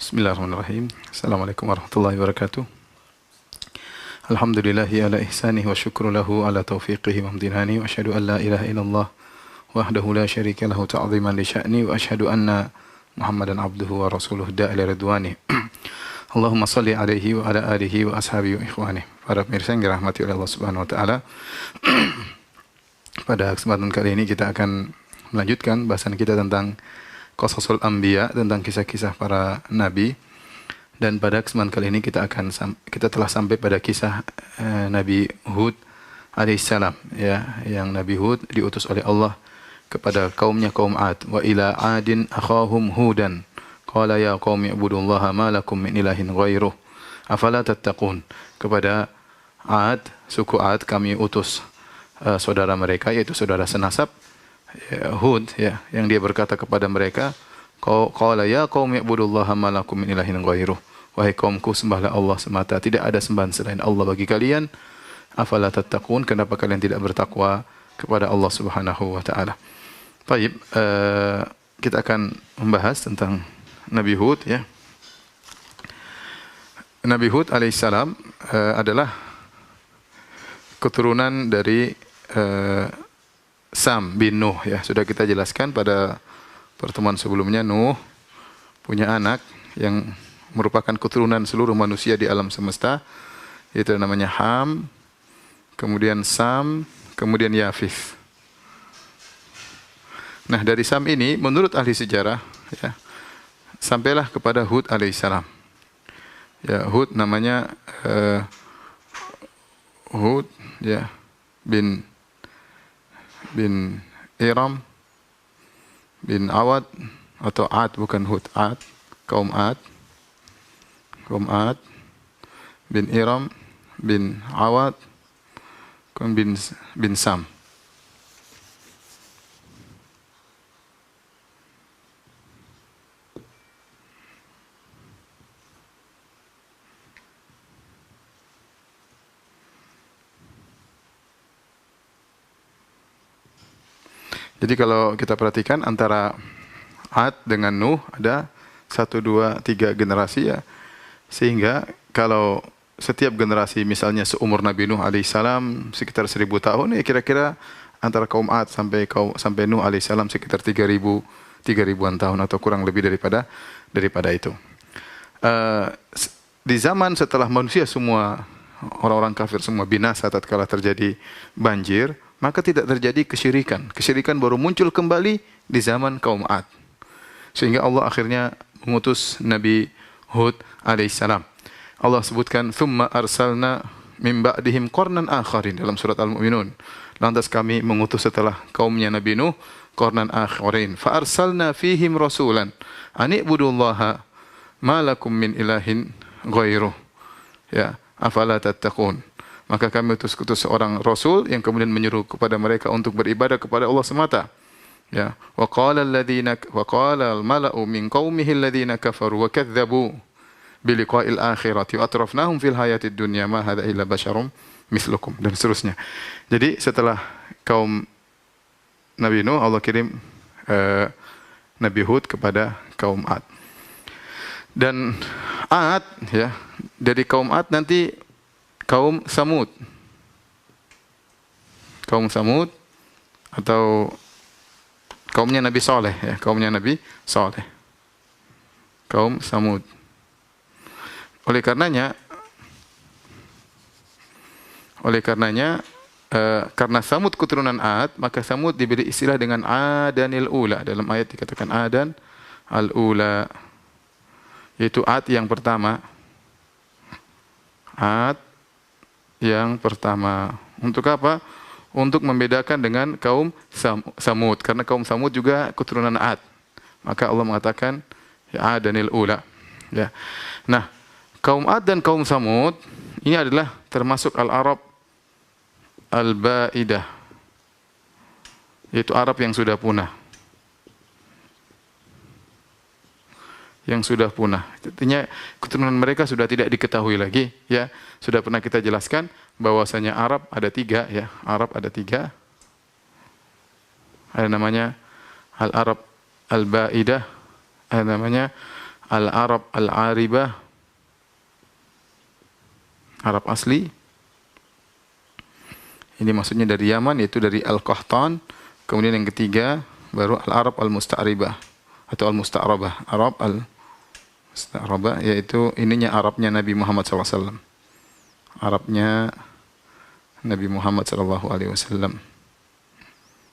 Bismillahirrahmanirrahim. Assalamualaikum warahmatullahi wabarakatuh. Alhamdulillahi ala ihsanih wa syukru lahu ala taufiqihi wa amdinani wa asyhadu an la ilaha illallah wahdahu la syarika lahu ta'ziman li sya'ni wa asyhadu anna Muhammadan abduhu wa rasuluhu da'ila ridwani. Allahumma salli alaihi wa ala alihi wa ashabihi wa ikhwani. Para pemirsa yang dirahmati oleh Allah Subhanahu wa taala. Pada kesempatan kali ini kita akan melanjutkan bahasan kita tentang Qasasul Anbiya, tentang kisah-kisah para nabi. Dan pada kesempatan kali ini kita telah sampai pada kisah Nabi Hud alaihissalam, ya, yang Nabi Hud diutus oleh Allah kepada kaumnya, kaum Ad. Wa ila Adin akhahum Hudan qala ya qaumi ibudullaha ma lakum min ilahin ghairuh afala tattaqun. Kepada Ad, suku Ad, kami utus saudara mereka, yaitu saudara senasab Hud, ya, yang dia berkata kepada mereka, qala ya qaumi ibudullaha ma lakum min ilahin ghairuh. Wahai kaumku, sembahlah Allah semata, tidak ada sembahan selain Allah bagi kalian. Afala tattaqun, kenapa kalian tidak bertakwa kepada Allah Subhanahu wa taala. Baik, kita akan membahas tentang Nabi Hud, ya. Nabi Hud alaihissalam adalah keturunan dari Sam bin Nuh, ya. Sudah kita jelaskan pada pertemuan sebelumnya. Nuh punya anak yang merupakan keturunan seluruh manusia di alam semesta, yaitu namanya Ham, kemudian Sam, kemudian Yafith. Nah, dari Sam ini menurut ahli sejarah, ya, sampailah kepada Hud alaihissalam. Ya, Hud namanya Hud, ya, bin Iram bin Awad, atau Ad, bukan Hud, Ad, kaum Ad bin Iram bin Awad bin Sam. Jadi kalau kita perhatikan antara Ad dengan Nuh ada 1, 2, 3 generasi, ya. Sehingga kalau setiap generasi misalnya seumur Nabi Nuh alaihissalam sekitar 1000 tahun, ya kira-kira antara kaum Ad sampai Nuh alaihissalam sekitar 3000-an tahun atau kurang lebih daripada itu. Di zaman setelah manusia semua, orang-orang kafir semua binasa tatkala terjadi banjir, maka tidak terjadi kesyirikan. Kesyirikan baru muncul kembali di zaman kaum Ad. Sehingga Allah akhirnya mengutus Nabi Hud alaihissalam. Allah sebutkan, "Tsumma arsalna min ba'dihim qarnan akharin" dalam surat Al-Mu'minun. Lantas kami mengutus setelah kaumnya Nabi Nuh qarnan akharin. Fa arsalna fihim rasulan an ibudullaha ma lakum min ilahin ghairuh. Ya, afala tattaqun. Maka kami utus seorang rasul yang kemudian menyuruh kepada mereka untuk beribadah kepada Allah semata. Ya, wa qala al-mala'u min qaumihi alladhina kafaru wa kadzdzabu bi liqa'il akhirati wa atrafnahum fil hayatid dunya ma hadza illa basyarum mislukum, dan seterusnya. Jadi setelah kaum Nabi Nuh, Allah kirim Nabi Hud kepada kaum Ad. Dan Ad, ya, dari kaum Ad nanti kaum Samud. Kaum Samud atau kaumnya Nabi Saleh, ya, kaumnya Nabi Saleh. Kaum Samud. Oleh karenanya karena Samud keturunan Ad, maka Samud diberi istilah dengan Adanil Ula. Dalam ayat dikatakan Adan al-Ula, yaitu Ad yang pertama. Ad yang pertama. Untuk apa? Untuk membedakan dengan kaum Samud, karena kaum Samud juga keturunan Ad. Maka Allah mengatakan ya Adanil Ula, ya. Nah, kaum Ad dan kaum Samud ini adalah termasuk al-Arab al-Ba'idah, yaitu Arab yang sudah punah. Yang sudah punah. Artinya keturunan mereka sudah tidak diketahui lagi, ya. Sudah pernah kita jelaskan bahwasanya Arab ada 3, ya. Arab ada 3. Ada namanya al-Arab al-Ba'idah, ada namanya Al-Arab Al-Aribah, Arab asli. Ini maksudnya dari Yaman, yaitu dari Al-Qahtan. Kemudian yang ketiga baru Al-Arab Al-Musta'ribah atau Al-Musta'rabah. Arab Al-Musta'rabah yaitu ininya Arabnya Nabi Muhammad SAW. Arabnya Nabi Muhammad SAW.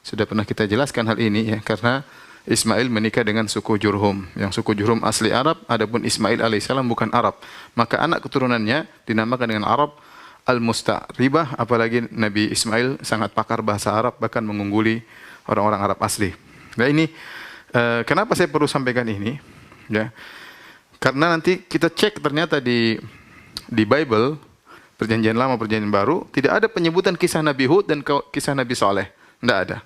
Sudah pernah kita jelaskan hal ini ya, karena Ismail menikah dengan suku Jurhum. Yang suku Jurhum asli Arab, adapun Ismail alaihissalam bukan Arab. Maka anak keturunannya dinamakan dengan Arab Al-Musta'ribah, apalagi Nabi Ismail sangat pakar bahasa Arab, bahkan mengungguli orang-orang Arab asli. Nah ini, kenapa saya perlu sampaikan ini? Ya, karena nanti kita cek ternyata di Bible, Perjanjian Lama, Perjanjian Baru, tidak ada penyebutan kisah Nabi Hud dan kisah Nabi Saleh. Tidak ada.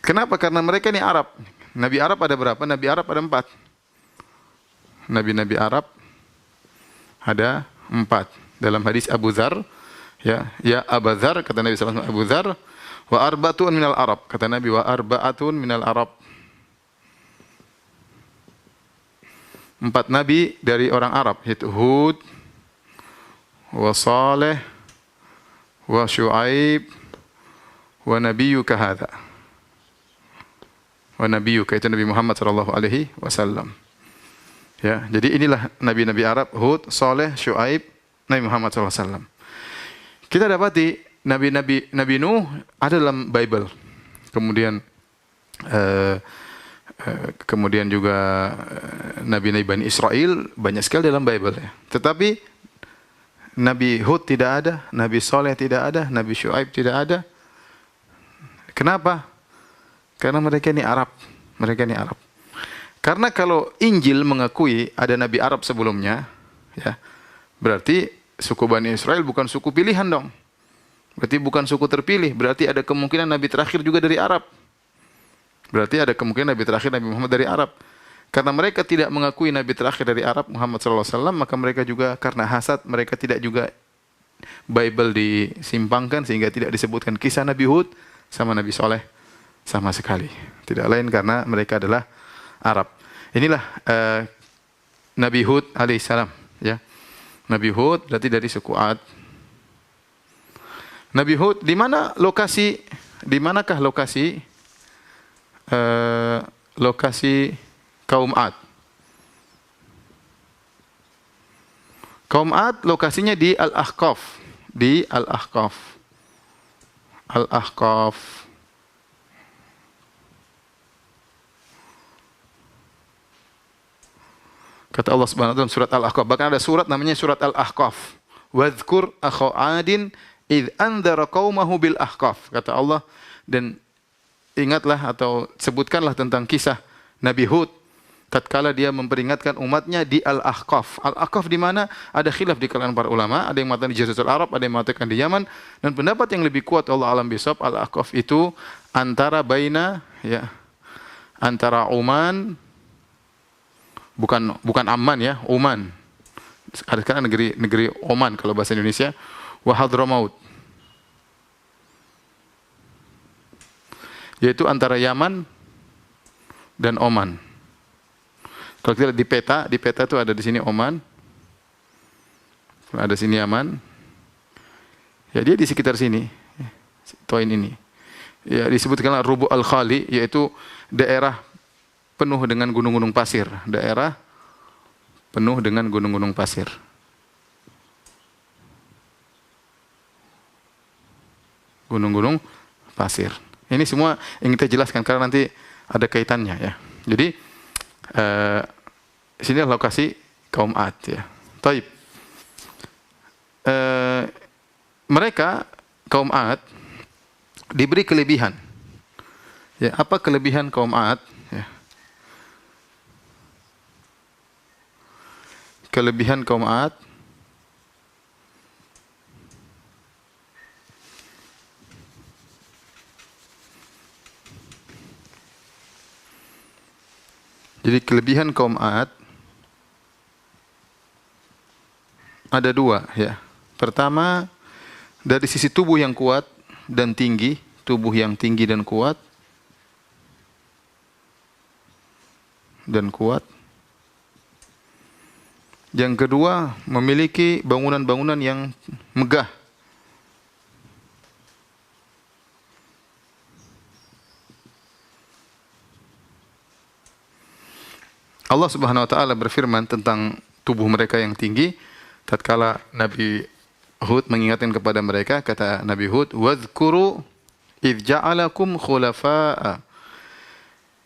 Kenapa? Karena mereka ini Arab. Nabi Arab ada berapa? Nabi Arab ada 4. Nabi-Nabi Arab ada 4. Dalam hadis Abu Dzar, ya Abu Dzar, kata Nabi SAW, Abu Dzar, wa arba'atun minal Arab, kata Nabi, wa arba'atun minal Arab. 4 nabi dari orang Arab, yaitu Hud, wa Saleh, wa Syuaib, wa nabiyyuka hadza. Wa nabiyyuka itu Nabi Muhammad sallallahu alaihi wasallam. Ya, jadi inilah nabi-nabi Arab, Hud, Saleh, Syuaib, Nabi Muhammad SAW. Kita dapati Nabi Nuh ada dalam Bible. Kemudian juga Nabi-Nabi Bani Israel banyak sekali dalam Bible. Ya. Tetapi Nabi Hud tidak ada, Nabi Saleh tidak ada, Nabi Syuaib tidak ada. Kenapa? Karena mereka ini Arab. Mereka ini Arab. Karena kalau Injil mengakui ada Nabi Arab sebelumnya, ya, berarti suku Bani Israel bukan suku pilihan dong. Berarti bukan suku terpilih. Berarti ada kemungkinan Nabi terakhir juga dari Arab. Berarti ada kemungkinan Nabi terakhir Nabi Muhammad dari Arab. Karena mereka tidak mengakui Nabi terakhir dari Arab, Muhammad SAW, maka mereka juga karena hasad, mereka tidak juga Bible disimpangkan sehingga tidak disebutkan kisah Nabi Hud sama Nabi Saleh sama sekali. Tidak lain karena mereka adalah Arab. Inilah Nabi Hud alaihissalam. Ya. Nabi Hud berarti dari suku Ad. Nabi Hud di mana lokasi? Di manakah lokasi kaum Ad? Kaum Ad lokasinya di Al-Ahqaf, di Al-Ahqaf. Al-Ahqaf. Kata Allah Subhanahu wa taala dalam surat Al-Ahqaf, bahkan ada surat namanya surat Al-Ahqaf. Wadhkur akha 'adin id andzara qaumahu bil ahqaf. Kata Allah, dan ingatlah atau sebutkanlah tentang kisah Nabi Hud tatkala dia memperingatkan umatnya di Al-Ahqaf. Al-Ahqaf di mana? Ada khilaf di kalangan para ulama, ada yang mengatakan di Jazirah Arab, ada yang mengatakan di Yaman, dan pendapat yang lebih kuat Allah alam bisawab, Al-Ahqaf itu antara antara Oman, bukan Amman ya, Oman. Ada sekarang negeri Oman kalau bahasa Indonesia, wa Hadramaut. Yaitu antara Yaman dan Oman. Kalau kita lihat di peta itu ada di sini Oman, ada sini Yaman. Ya dia di sekitar sini, poin ini. Ya disebutkanlah Rubu al-Khali, yaitu daerah penuh dengan gunung-gunung pasir. Daerah penuh dengan gunung-gunung pasir. Gunung-gunung pasir. Ini semua yang kita jelaskan karena nanti ada kaitannya ya. Jadi sini lokasi kaum Ad ya. Taib. Mereka kaum Ad diberi kelebihan. Ya, apa kelebihan kaum Ad? Ya. Kelebihan kaum Ad jadi kelebihan kaum Ad ada 2 ya. Pertama, dari sisi tubuh yang kuat dan tinggi, tubuh yang tinggi dan kuat Yang kedua, memiliki bangunan-bangunan yang megah. Allah Subhanahu wa taala berfirman tentang tubuh mereka yang tinggi tatkala Nabi Hud mengingatkan kepada mereka, kata Nabi Hud, "Wadhkuru idz ja'alakum khulafa'a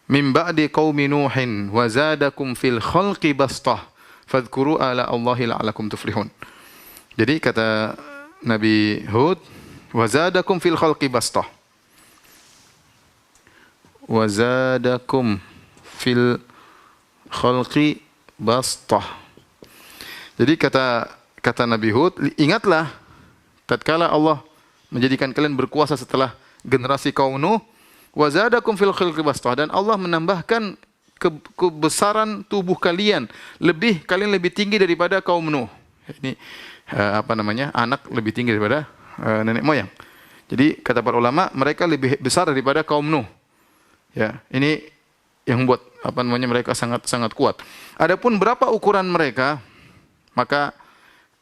min ba'di qaumi Nuhin wa zadakum fil khalqi bastah fadhkuru ala Allahi la'allakum tuflihun." Jadi kata Nabi Hud, "Wa zadakum fil khalqi bastah." Wa zadakum fil khalqi bastah. Jadi kata Nabi Hud, ingatlah tatkala Allah menjadikan kalian berkuasa setelah generasi kaum Nuh, wa zadakum fil khalqi bastah, dan Allah menambahkan kebesaran tubuh kalian, kalian lebih tinggi daripada kaum Nuh. Ini anak lebih tinggi daripada nenek moyang. Jadi kata para ulama, mereka lebih besar daripada kaum Nuh. Ya, ini yang membuat mereka sangat kuat. Adapun berapa ukuran mereka, maka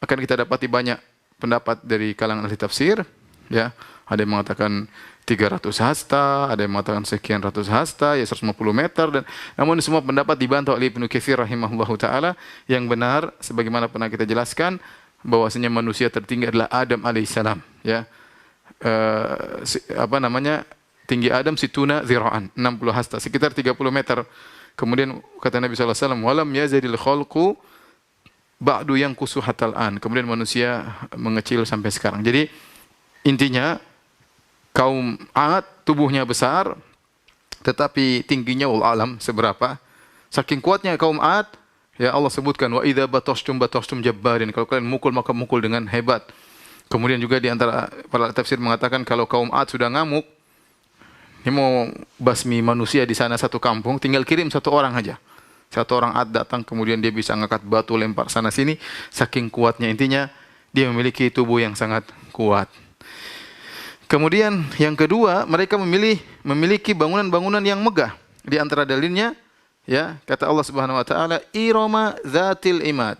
akan kita dapati banyak pendapat dari kalangan ahli tafsir, ya. Ada yang mengatakan 300 hasta, ada yang mengatakan sekian ratus hasta, ya 150 meter, dan namun semua pendapat dibantah oleh Ibnu Katsir rahimahullahu taala. Yang benar sebagaimana pernah kita jelaskan bahwasanya manusia tertinggi adalah Adam alaihissalam, ya. Tinggi Adam situna zira'an, 60 hasta, sekitar 30 meter. Kemudian kata Nabi sallallahu alaihi wasallam, "Walam yazidil khalqu ba'du yanqusu hatal an." Kemudian manusia mengecil sampai sekarang. Jadi intinya kaum 'Ad tubuhnya besar tetapi tingginya wallahu alam seberapa. Saking kuatnya kaum 'Ad, ya Allah sebutkan, "Wa idza batashtum jabbarin." Kalau kalian mukul maka mukul dengan hebat. Kemudian juga di antara para tafsir mengatakan kalau kaum 'Ad sudah ngamuk, ini mau basmi manusia di sana satu kampung, tinggal kirim satu orang aja. Satu orang 'Ad datang, kemudian dia bisa ngangkat batu, lempar sana sini, saking kuatnya. Intinya dia memiliki tubuh yang sangat kuat. Kemudian yang kedua, mereka memiliki bangunan-bangunan yang megah. Di antara dalilnya, ya, kata Allah Subhanahu wa taala, "Irama dzatil imad."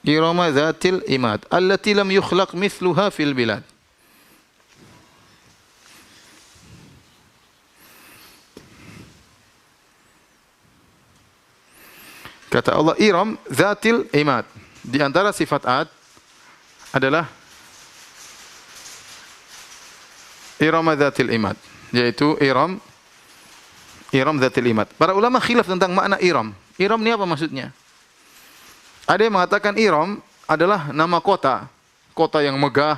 Irama dzatil imad, allati lam yukhlaq mithluha fil bilad. Kata Allah, Iram Zatil Imad. Di antara sifat 'Ad adalah Iram Zatil Imad, yaitu Iram Zatil Imad. Para ulama khilaf tentang makna Iram. Iram ini apa maksudnya? Ada yang mengatakan Iram adalah nama kota yang megah.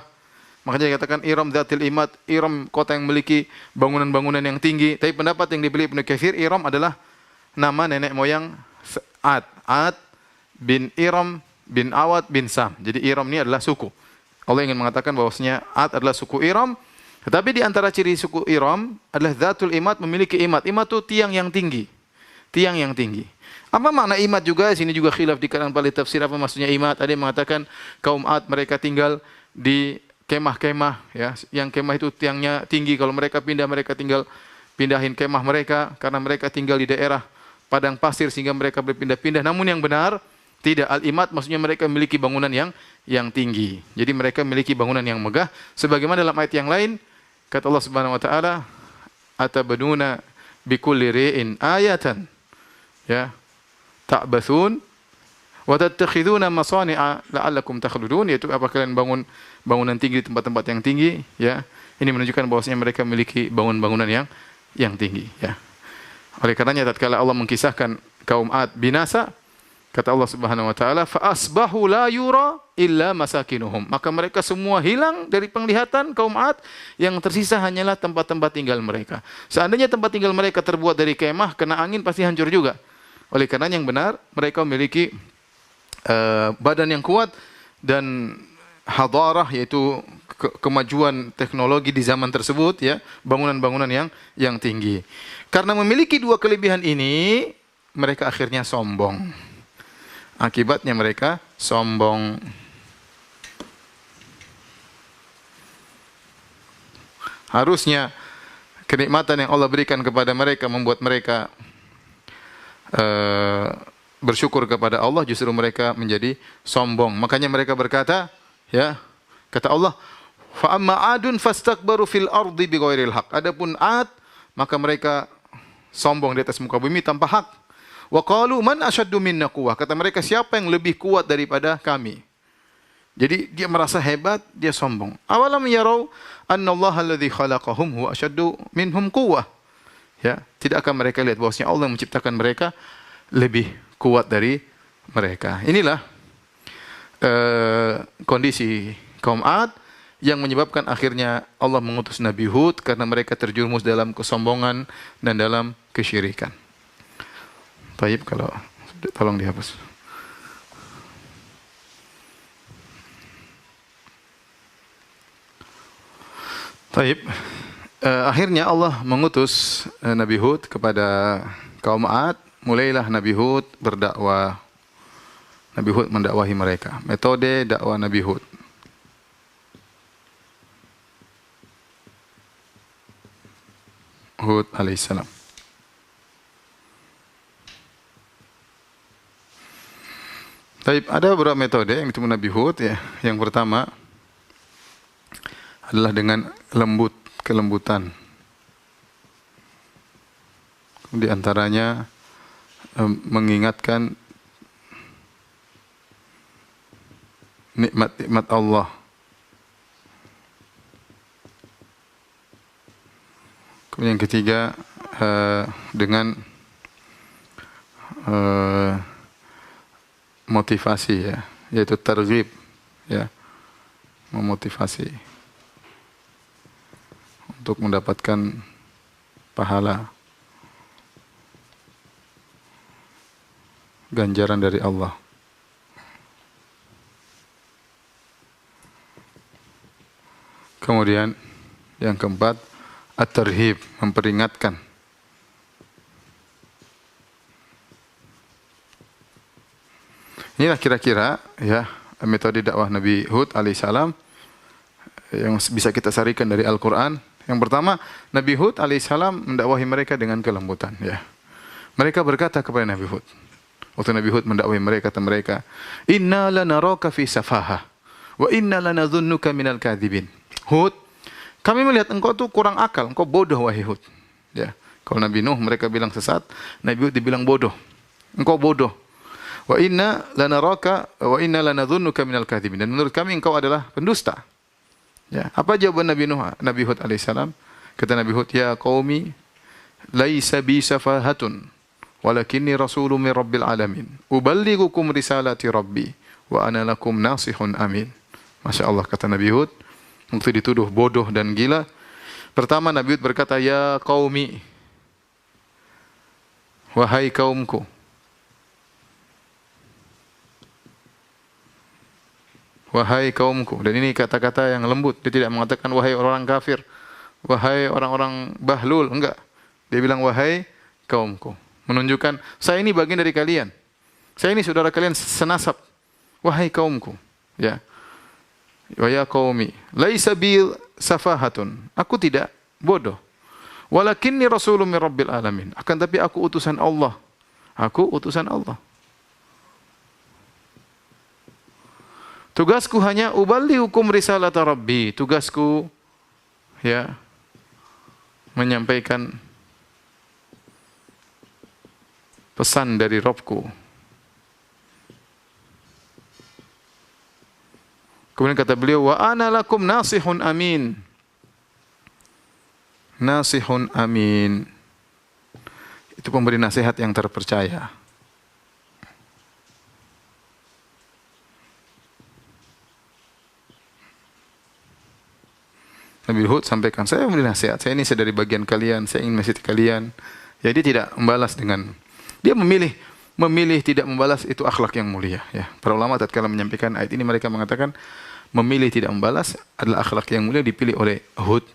Makanya dikatakan Iram Zatil Imad, Iram kota yang memiliki bangunan-bangunan yang tinggi. Tapi pendapat yang dipilih Ibnu Katsir, Iram adalah nama nenek moyang 'Ad bin Iram bin Awad bin Sam. Jadi Iram ini adalah suku. Allah ingin mengatakan bahwasanya 'Ad adalah suku Iram. Tetapi di antara ciri suku Iram adalah Zatul Imad, memiliki imad. Imad itu tiang yang tinggi. Tiang yang tinggi. Apa makna imad juga? Sini juga khilaf di kalangan ahli tafsir apa maksudnya imad. Ada yang mengatakan kaum 'Ad mereka tinggal di kemah-kemah, ya. Yang kemah itu tiangnya tinggi. Kalau mereka pindah, mereka tinggal pindahin kemah mereka karena mereka tinggal di daerah padang pasir sehingga mereka berpindah-pindah. Namun yang benar tidak, al-imad maksudnya mereka memiliki bangunan yang tinggi. Jadi mereka memiliki bangunan yang megah. Sebagaimana dalam ayat yang lain kata Allah Subhanahu wa taala, "Atabaduna bikulli ri'in ayatan." Ya. Ta'bathun wa tattakhiduna masani'a la'allakum takhludun, yaitu apa kalian bangun bangunan tinggi di tempat-tempat yang tinggi, ya. Ini menunjukkan bahwasanya mereka memiliki bangunan-bangunan yang tinggi, ya. Oleh karenanya tatkala Allah mengisahkan kaum 'Ad binasa, kata Allah Subhanahu wa taala, "Fa asbahu la yura illa masakinuhum." Maka mereka semua hilang dari penglihatan kaum 'Ad, yang tersisa hanyalah tempat-tempat tinggal mereka. Seandainya tempat tinggal mereka terbuat dari kemah, kena angin pasti hancur juga. Oleh karenanya yang benar, mereka memiliki badan yang kuat dan hadarah, yaitu kemajuan teknologi di zaman tersebut, ya, bangunan-bangunan yang tinggi. Karena memiliki dua kelebihan ini, mereka akhirnya sombong. Akibatnya mereka sombong. Harusnya kenikmatan yang Allah berikan kepada mereka membuat mereka eh, bersyukur kepada Allah, justru mereka menjadi sombong. Makanya mereka berkata, ya, kata Allah, fa amma adun fastakbaru fil ardi bighairil haq. Adapun Ad, maka mereka sombong di atas muka bumi tanpa hak. Wa qalu man asyaddu minna quwwah. Kata mereka, siapa yang lebih kuat daripada kami? Jadi dia merasa hebat, dia sombong. Awalam yarau annallaha alladzi khalaqahum huwa asyaddu minhum quwwah. Ya, tidak akan mereka lihat bahwasanya Allah yang menciptakan mereka lebih kuat dari mereka. Inilah kondisi kaum Ad yang menyebabkan akhirnya Allah mengutus Nabi Hud karena mereka terjerumus dalam kesombongan dan dalam kesyirikan. Baik, kalau tolong dihapus. Baik, akhirnya Allah mengutus Nabi Hud kepada kaum Ad. Mulailah Nabi Hud berdakwah. Nabi Hud mendakwahi mereka. Metode dakwah Nabi Hud. Hud alaihissalam. Baik, ada beberapa metode yang ditemu Nabi Hud, ya. Yang pertama adalah dengan kelembutan. Di antaranya mengingatkan nikmat-nikmat Allah. Kemudian yang ketiga dengan motivasi, ya, yaitu targhib, ya, memotivasi untuk mendapatkan pahala, ganjaran dari Allah. Kemudian yang keempat, at-tarhib, memperingatkan. Inilah kira-kira, ya, metode dakwah Nabi Hud alaihissalam yang bisa kita sarikan dari Al-Quran. Yang pertama, Nabi Hud alaihissalam mendakwahi mereka dengan kelembutan. Ya. Mereka berkata kepada Nabi Hud, waktu Nabi Hud mendakwahi mereka, kata mereka, inna lanaraka fi safaha, wa inna lanadhunnuka minal kadhibin. Hud, kami melihat engkau tuh kurang akal, engkau bodoh wahai Hud. Ya. Kalau Nabi Nuh mereka bilang sesat, Nabi Hud dibilang bodoh. Engkau bodoh. Wa inna lanaraka wa inna lanadhunnuka minal kadhibin. Dan menurut kami engkau adalah pendusta. Ya, apa jawaban Nabi Nuh, Nabi Hud alaihissalam? Kata Nabi Hud, ya qaumi laisa bi safahatun walakinni rasulun min rabbil alamin. Uballighukum risalati rabbi wa ana lakum nasihun amin. Masya Allah, kata Nabi Hud, waktu dituduh bodoh dan gila. Pertama Nabi Hud berkata, ya qaumi, wahai kaumku. Wahai kaumku. Dan ini kata-kata yang lembut. Dia tidak mengatakan wahai orang kafir, wahai orang-orang bahlul. Enggak. Dia bilang wahai kaumku. Menunjukkan saya ini bagian dari kalian. Saya ini saudara kalian senasab. Wahai kaumku. Ya. Wa ya qaumi, laisa bi safahatun. Aku tidak bodoh. Walakinni rasulun min rabbil alamin. Akan tapi aku utusan Allah. Aku utusan Allah. Tugasku hanya uballighukum risalata rabbi. Tugasku, ya, menyampaikan pesan dari Rabbku. Kemudian kata beliau, wa ana lakum nasihun amin. Nasihun amin. Itu pemberi nasihat yang terpercaya. Nabi Hud sampaikan, saya memberi nasihat, saya ini dari bagian kalian, saya ingin menasihati kalian. Jadi tidak membalas dengan, dia memilih tidak membalas, itu akhlak yang mulia. Ya. Para ulama tatkala menyampaikan ayat ini mereka mengatakan memilih tidak membalas adalah akhlak yang mulia dipilih oleh Hud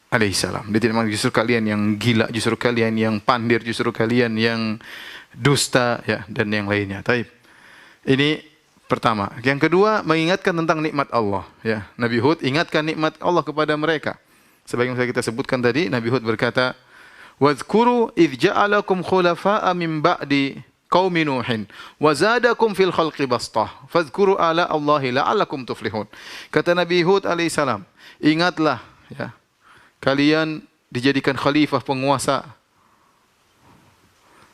alaihissalam. Dia tidak mengatakan justru kalian yang gila, justru kalian yang pandir, justru kalian yang dusta, ya, dan yang lainnya. Taib. Ini pertama. Yang kedua, mengingatkan tentang nikmat Allah. Ya, Nabi Hud ingatkan nikmat Allah kepada mereka. Sebagaimana kita sebutkan tadi, Nabi Hud berkata, Wadhkuru idh ja'alakum khulafa'a min ba'di qaumi Nuhin wa zadakum fil khalqi bastah. Fadhkuru ala Allahi la'allakum tuflihun. Kata Nabi Hud alaihissalam, ingatlah ya, kalian dijadikan khalifah penguasa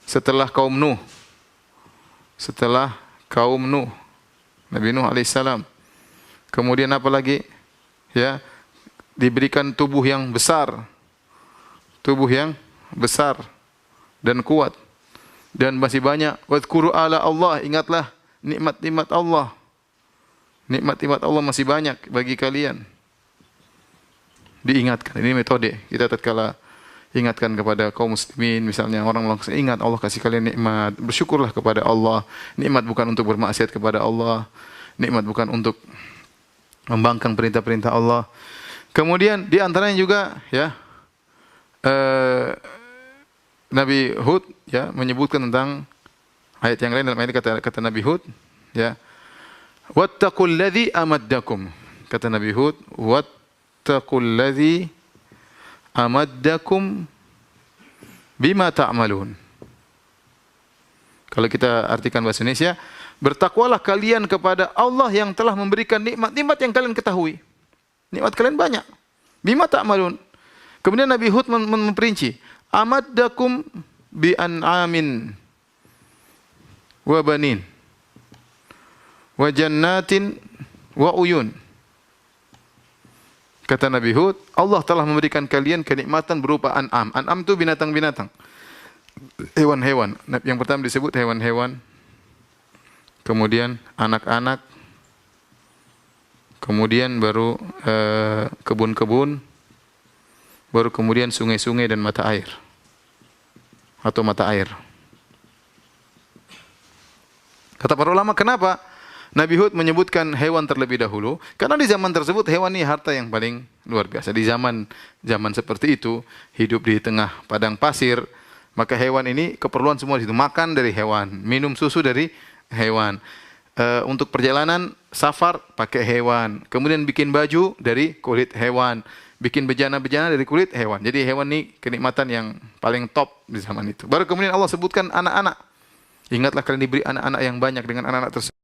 setelah kaum Nuh. Setelah kaum Nuh, Nabi Nuh alaihissalam. Kemudian apa lagi? Ya, diberikan tubuh yang besar. Tubuh yang besar dan kuat. Dan masih banyak. Wadhkuru ala Allah, ingatlah nikmat-nikmat Allah. Nikmat-nikmat Allah masih banyak bagi kalian. Diingatkan. Ini metode. Kita tatkala ingatkan kepada kaum muslimin, misalnya orang langsung ingat Allah kasih kalian nikmat. Bersyukurlah kepada Allah. Nikmat bukan untuk bermaksiat kepada Allah. Nikmat bukan untuk membangkang perintah-perintah Allah. Kemudian di antaranya juga ya Nabi Hud ya menyebutkan tentang ayat yang lain. Dalam ayat kata Nabi Hud ya, wattaqul ladzi amaddakum, kata Nabi Hud, wattaqul ladzi amaddakum bima ta'malun. Kalau kita artikan bahasa Indonesia, bertakwalah kalian kepada Allah yang telah memberikan nikmat-nikmat yang kalian ketahui. Nikmat kalian banyak. Bima ta'malun. Kemudian Nabi Hud memperinci, amaddakum bi an'amin wa banin wa jannatin wa uyun. Kata Nabi Hud, Allah telah memberikan kalian kenikmatan berupa an'am. An'am itu binatang-binatang, hewan-hewan. Yang pertama disebut hewan-hewan, kemudian anak-anak, kemudian baru kebun-kebun, baru kemudian sungai-sungai dan mata air atau mata air. Kata para ulama, kenapa Nabi Hud menyebutkan hewan terlebih dahulu? Karena di zaman tersebut hewan ini harta yang paling luar biasa. Di zaman seperti itu, hidup di tengah padang pasir, maka hewan ini keperluan semua itu. Makan dari hewan, minum susu dari hewan. Untuk perjalanan safar pakai hewan. Kemudian bikin baju dari kulit hewan. Bikin bejana-bejana dari kulit hewan. Jadi hewan ini kenikmatan yang paling top di zaman itu. Baru kemudian Allah sebutkan anak-anak. Ingatlah kalian diberi anak-anak yang banyak, dengan anak-anak tersebut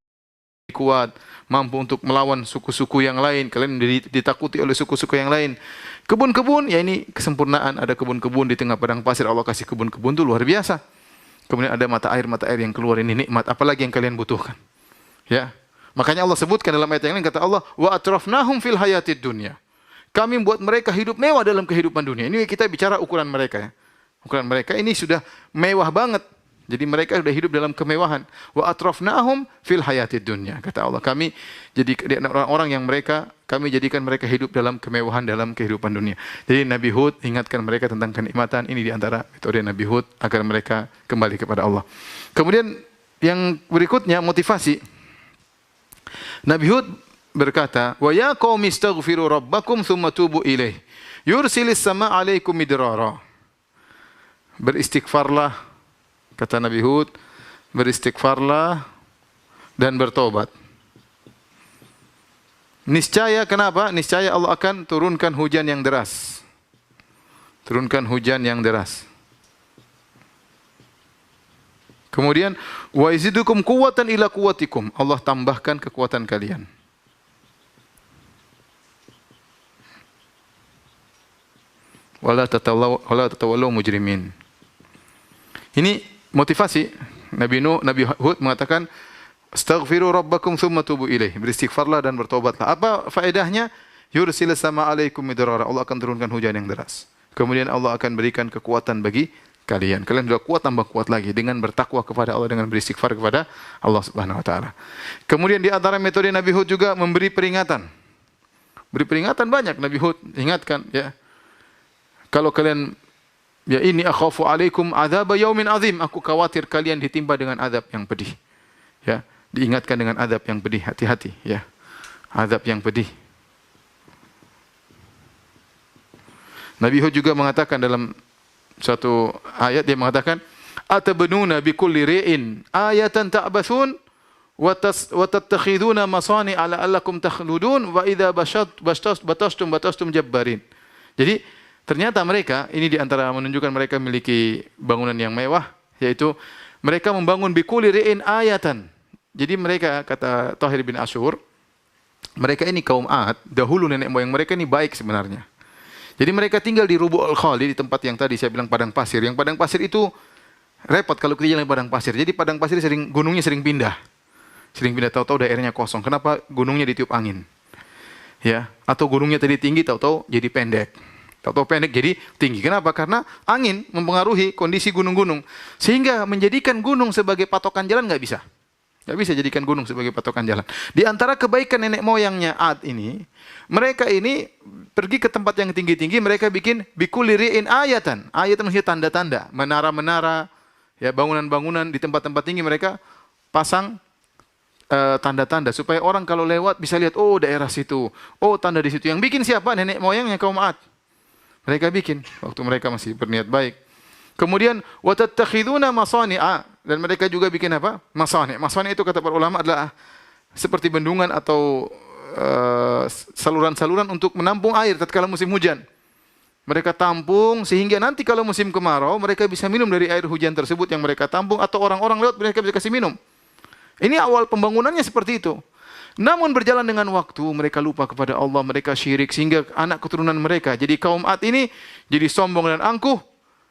kuat, mampu untuk melawan suku-suku yang lain. Kalian ditakuti oleh suku-suku yang lain. Kebun-kebun, ya ini kesempurnaan. Ada kebun-kebun di tengah padang pasir. Allah kasih kebun-kebun itu luar biasa. Kemudian ada mata air yang keluar, ini nikmat. Apalagi yang kalian butuhkan. Ya, makanya Allah sebutkan dalam ayat yang lain, kata Allah, wa atrafnahum fil hayatid dunya. Kami membuat mereka hidup mewah dalam kehidupan dunia. Ini kita bicara ukuran mereka ya. Ukuran mereka ini sudah mewah banget. Jadi mereka sudah hidup dalam kemewahan. Wa atrafnahum fil hayatid dunya. Kata Allah, kami jadi orang-orang yang kami jadikan mereka hidup dalam kemewahan dalam kehidupan dunia. Jadi Nabi Hud ingatkan mereka tentang kenikmatan. Ini di antara metode Nabi Hud agar mereka kembali kepada Allah. Kemudian yang berikutnya motivasi. Nabi Hud berkata, wa ya qaumi astaghfiru rabbakum tsumma tubu ilaih yursilis sama 'alaikum midrara. Beristighfarlah, kata Nabi Hud, beristighfarlah dan bertobat. Niscaya, kenapa? Niscaya Allah akan turunkan hujan yang deras. Turunkan hujan yang deras. Kemudian wa yazidukum quwwatan ila quwwatikum. Allah tambahkan kekuatan kalian. Wala tatawallaw mujrimin. Ini motivasi. Nabi Hud mengatakan, astaghfiru rabbakum tsumma tubu ilaih. Beristighfarlah dan bertobatlah. Apa faedahnya? Yursilis sama 'alaikum midrara. Allah akan turunkan hujan yang deras. Kemudian Allah akan berikan kekuatan bagi kalian. Kalian sudah kuat, tambah kuat lagi dengan bertakwa kepada Allah, dengan beristighfar kepada Allah Subhanahu wa taala. Kemudian di antara metode Nabi Hud juga memberi peringatan. Beri peringatan banyak Nabi Hud ingatkan ya. Kalau kalian, ya ini akhafu alaikum adzab yaumin azim, aku khawatir kalian ditimpa dengan azab yang pedih. Ya, diingatkan dengan azab yang pedih, hati-hati ya. Azab yang pedih. Nabi Hud juga mengatakan dalam satu ayat, dia mengatakan, atabnuna bikulli ri'in ayatan ta'bathun wa tattakhiduna masani ala allakum takhludun wa idza bastastum jabbarin. Jadi Ternyata mereka, ini diantara menunjukkan mereka memiliki bangunan yang mewah, yaitu mereka membangun bikuli ri'in ayatan. Jadi mereka, kata Tahir bin Asyur, mereka ini kaum Ad, dahulu nenek moyang mereka ini baik sebenarnya. Jadi mereka tinggal di Rubu' al-Khali, di tempat yang tadi saya bilang padang pasir. Yang padang pasir itu repot kalau kita jalan di padang pasir. Jadi padang pasir gunungnya sering pindah. Sering pindah, tahu-tahu daerahnya kosong. Kenapa? Gunungnya ditiup angin. Ya, atau gunungnya tadi tinggi, tahu-tahu jadi pendek. Tahu-tahu pendek jadi tinggi. Kenapa? Karena angin mempengaruhi kondisi gunung-gunung. Sehingga menjadikan gunung sebagai patokan jalan nggak bisa. Nggak bisa jadikan gunung sebagai patokan jalan. Di antara kebaikan nenek moyangnya Ad ini, mereka ini pergi ke tempat yang tinggi-tinggi, mereka bikin bikuli ri'in ayatan. Ayatan maksudnya tanda-tanda. Menara-menara, ya, bangunan-bangunan di tempat-tempat tinggi mereka pasang tanda-tanda supaya orang kalau lewat bisa lihat, oh daerah situ, oh tanda di situ. Yang bikin siapa? Nenek moyangnya kaum Ad. Mereka bikin waktu mereka masih berniat baik. Kemudian watattakhiduna masani'a, dan mereka juga bikin apa? Masani'. Masani' itu kata para ulama adalah seperti bendungan atau saluran-saluran untuk menampung air tatkala musim hujan. Mereka tampung sehingga nanti kalau musim kemarau mereka bisa minum dari air hujan tersebut yang mereka tampung, atau orang-orang lewat mereka bisa kasih minum. Ini awal pembangunannya seperti itu. Namun berjalan dengan waktu, mereka lupa kepada Allah, mereka syirik, sehingga anak keturunan mereka, jadi kaum Ad ini, jadi sombong dan angkuh,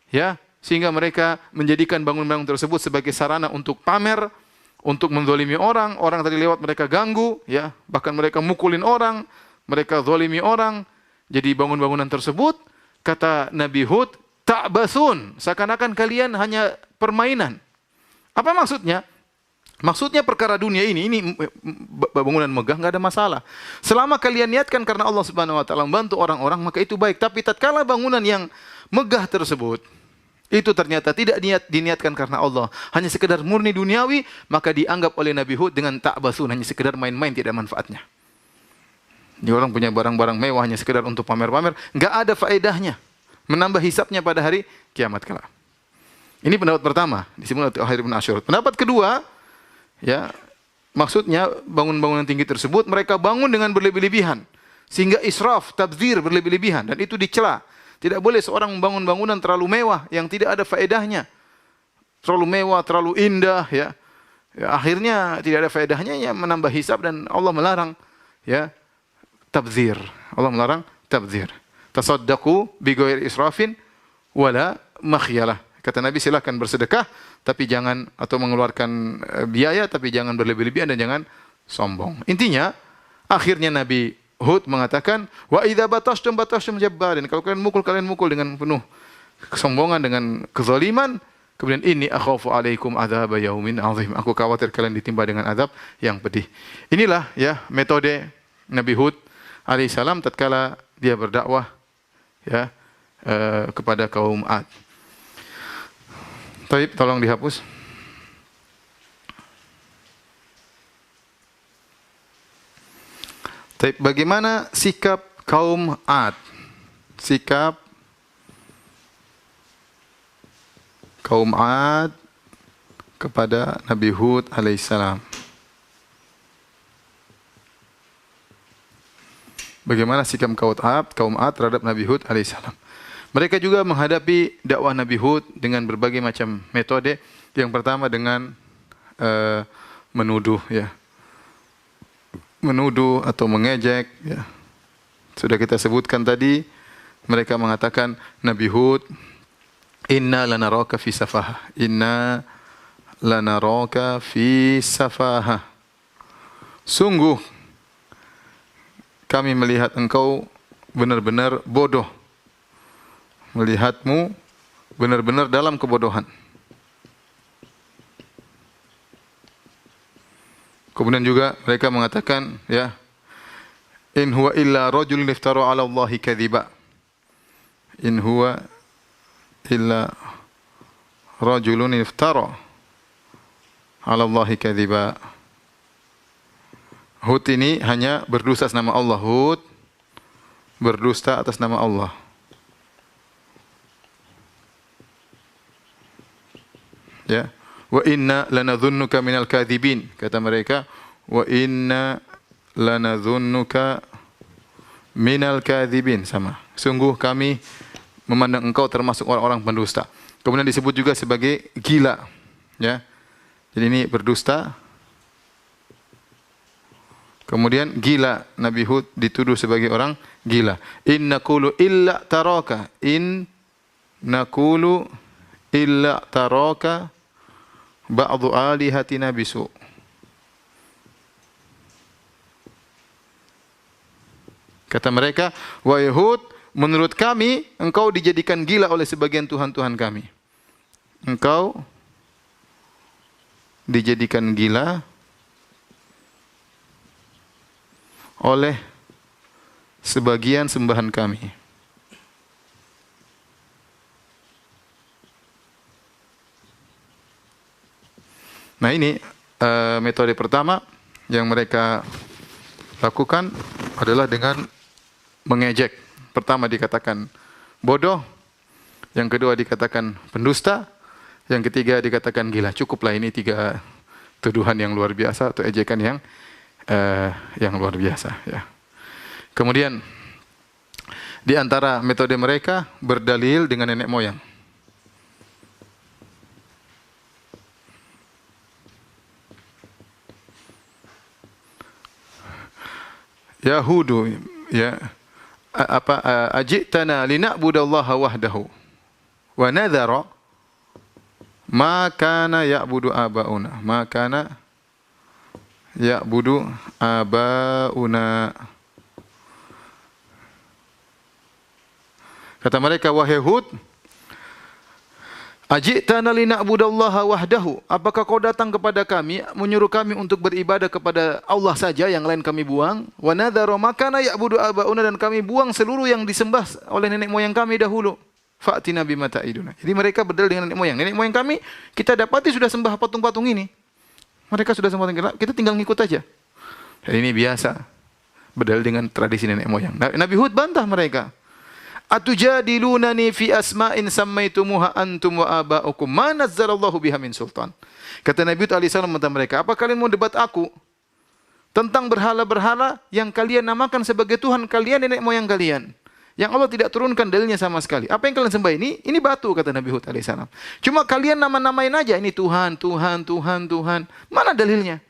ya, sehingga mereka menjadikan bangunan-bangunan tersebut sebagai sarana untuk pamer, untuk menzalimi orang. Orang tadi lewat mereka ganggu, ya, bahkan mereka mukulin orang, mereka zalimi orang. Jadi bangunan-bangunan tersebut, kata Nabi Hud, ta'basun, seakan-akan kalian hanya permainan. Apa maksudnya? Maksudnya perkara dunia ini bangunan megah nggak ada masalah. Selama kalian niatkan karena Allah Subhanahu wa taala membantu orang-orang, maka itu baik. Tapi tatkala bangunan yang megah tersebut itu ternyata tidak diniatkan karena Allah, hanya sekedar murni duniawi, maka dianggap oleh Nabi Hud dengan ta'basun, hanya sekedar main-main, tidak ada manfaatnya. Ini orang punya barang-barang mewah hanya sekedar untuk pamer-pamer, nggak ada faedahnya, menambah hisapnya pada hari kiamat kelak. Ini pendapat pertama, disebut oleh Tahir bin Asyur. Pendapat kedua, ya, maksudnya bangun-bangunan tinggi tersebut mereka bangun dengan berlebih-lebihan, sehingga israf, tabdzir, berlebih-lebihan, dan itu dicela. Tidak boleh seorang membangun bangunan terlalu mewah yang tidak ada faedahnya, terlalu mewah, terlalu indah, ya. Ya, akhirnya tidak ada faedahnya, ya, menambah hisab, dan Allah melarang, ya, tabdzir. Allah melarang tabdzir. Tasaddaqu bi ghairi israfin wala makhyalah. Kata Nabi, silakan bersedekah, tapi jangan, atau mengeluarkan biaya, tapi jangan berlebih-lebihan dan jangan sombong. Intinya, akhirnya Nabi Hud mengatakan, wa idza batashtum jabbarin. Kalau kalian mukul dengan penuh kesombongan, dengan kezaliman. Kemudian ini akhafu alaikum adzab yaumin azim. Aku khawatir kalian ditimpa dengan azab yang pedih. Inilah, ya, metode Nabi Hud alaihissalam tatkala dia berdakwah, ya, kepada kaum Ad. Baik, tolong dihapus. Baik, bagaimana sikap kaum Ad? Sikap kaum Ad kepada Nabi Hud alaihissalam. Bagaimana sikap kaum Ad terhadap Nabi Hud alaihissalam? Mereka juga menghadapi dakwah Nabi Hud dengan berbagai macam metode. Yang pertama dengan menuduh, ya, menuduh atau mengejek, ya. Sudah kita sebutkan tadi, mereka mengatakan Nabi Hud, inna lanaraka fi safaha, inna lanaraka fi safaha. Sungguh kami melihat engkau benar-benar bodoh. Melihatmu benar-benar dalam kebodohan. Kemudian juga mereka mengatakan, ya, in huwa illa rajulun iftara 'ala Allahi kadhiba. In huwa illa rajulun iftara 'ala Allahi kadhiba. Hud ini hanya berdusta atas nama Allah. Hud berdusta atas nama Allah. Ya, wa inna lanadhunnuka minal kadhibin. Kata mereka, wa inna lanadhunnuka minal kadhibin. Sama. Sungguh kami memandang engkau termasuk orang-orang pendusta. Kemudian disebut juga sebagai gila, ya. Jadi ini berdusta. Kemudian gila, Nabi Hud dituduh sebagai orang gila. In naqulu illa taraka, in naqulu illa taraka ba'du alihatina bisu. Kata mereka, wahai Hud, menurut kami engkau dijadikan gila oleh sebagian tuhan-tuhan kami. Engkau dijadikan gila oleh sebagian sembahan kami. Nah ini metode pertama yang mereka lakukan adalah dengan mengejek. Pertama dikatakan bodoh, yang kedua dikatakan pendusta, yang ketiga dikatakan gila. Cukuplah ini 3 tuduhan yang luar biasa atau ejekan yang luar biasa, ya. Kemudian di antara metode mereka berdalil dengan nenek moyang. Yahudu, ya, ajitana lina'budallaha wahdahu wa nadhara ma kana ya'budu abauna, ma kana ya'budu abauna. Kata mereka, wahai Hud, ajitana lina'budallaha wahdahu, apakah kau datang kepada kami menyuruh kami untuk beribadah kepada Allah saja, yang lain kami buang? Wa nadhara ma kana ya'budu abauna, dan kami buang seluruh yang disembah oleh nenek moyang kami dahulu. Fa'tina bima ta'iduna. Jadi mereka berdalil dengan nenek moyang. Nenek moyang kami kita dapati sudah sembah patung-patung ini. Mereka sudah sembah patung, kita tinggal ngikut aja. Dan ini biasa berdalil dengan tradisi nenek moyang. Nabi Hud bantah mereka. Atujadilunani fi asma'in sammaitumuha antum wa aba'ukum ma nazzalallahu biha min sultan. Kata Nabi Hud alaihissalam kepada mereka, apa kalian mau debat aku tentang berhala-berhala yang kalian namakan sebagai Tuhan kalian, nenek moyang kalian, yang Allah tidak turunkan dalilnya sama sekali? Apa yang kalian sembah ini batu, kata Nabi Hud alaihissalam. Cuma kalian nama-namain aja, ini Tuhan, Tuhan, Tuhan, Tuhan. Mana dalilnya?